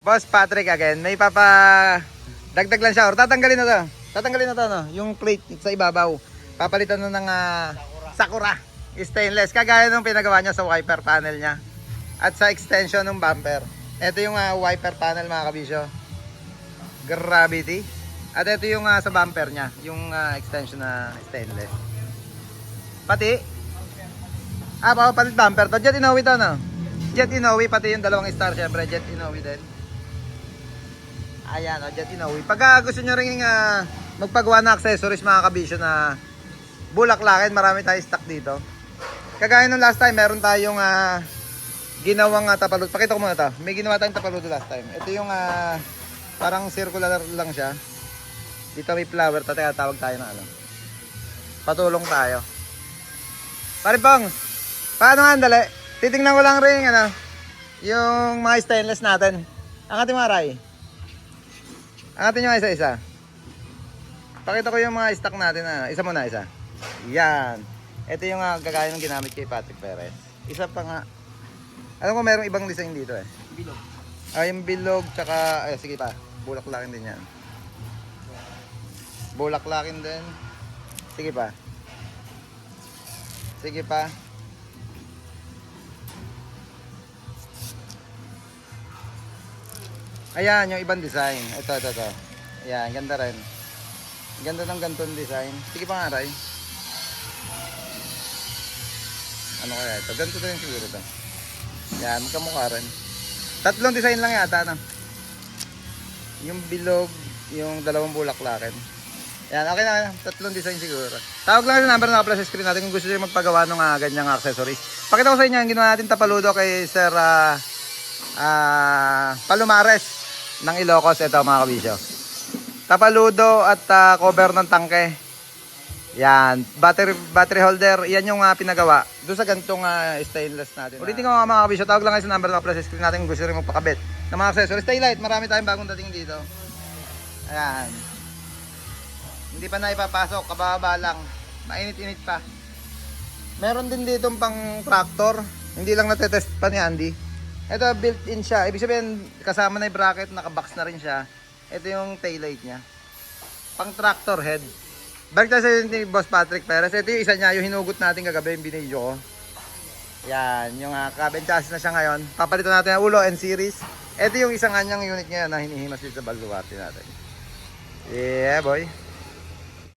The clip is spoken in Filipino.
Boss Patrick again, may dagdag lang siya or tatanggalin na to. Tatanggalin na to no, yung plate sa ibabaw. Papalitan na ng Sakura stainless kagaya ng pinagawa niya sa wiper panel niya at sa extension ng bumper. Ito yung wiper panel mga kabisyo. Gravity. At ito yung sa bumper niya, yung extension na stainless. Pati papalit bumper to. Jet Inoue to no. Jet Inoue pati yung dalawang star syempre, Jet Inoue din. Ayan, Jet Inoue. Pag gusto nyo rin magpagawa ng accessories mga kabisyo na bulaklakin, marami tayong stock dito. Kagaya nung last time, meron tayong ginawang tapaludo. Pakita ko muna to. May ginawa tayong tapaludo last time. Ito yung parang circular lang siya. Dito may flower. Tawag tayo ng ano. Patulong tayo. Paripong, paano nga andali? Titingnan ko lang rin yung mga stainless natin. Ang ating mga ray. Angatin nyo isa-isa. Pakita ko yung mga stock natin isa muna, isa. Yan. Ito yung gagaya ng ginamit kay Patrick Perez. Isa pa nga. Alam ko merong ibang design dito eh. Bilog. Yung bilog tsaka, sige pa. Bulaklakin din yan. Bulaklakin din. Sige pa. Sige pa. Ayan, yung ibang design. Ito. Ayan, ganda rin. Ganda ng ganitong design. Sige pa nga, Ray. Ano kaya ito? Ganito rin siguro ito. Ayan, magkamukha rin. Tatlong design lang yata, no? Yung bilog, yung dalawang bulaklakin. Ayan, okay na. Tatlong design siguro. Tawag lang yung number na naka-plus sa screen natin kung gusto nyo magpagawa ng ganyang accessories. Pakita ko sa inyo, yung ginawa natin tapaludo kay Sir Palumares ng Ilocos. Ito mga kabisyo, tapaludo at cover ng tangke. Yan, battery holder. Yan yung pinagawa doon sa ganitong stainless natin. Ulitin ko mga kabisyo, tawag lang kayo sa number na plus screen natin kung gusto rin magpakabit ng mga accessories. Taillight, marami tayong bagong dating dito. Ayan, hindi pa na ipapasok, kababa lang, mainit-init pa. Meron din dito pang tractor, hindi lang natetest pa ni Andy. Ito built-in siya. Ibig sabihin kasama na yung bracket, nakabox na rin siya. Ito yung taillight niya. Pang tractor head. Balik tayo sa ni Boss Patrick Perez. Ito yung isa niya, yung hinugot natin kagabi, yung binidyo ko. Yan, yung cabin chassis na siya ngayon. Papalitan natin ang ulo, N-series. Ito yung isang kanyang unit niya na hinihimas dito sa Baluarte natin. Yeah, boy.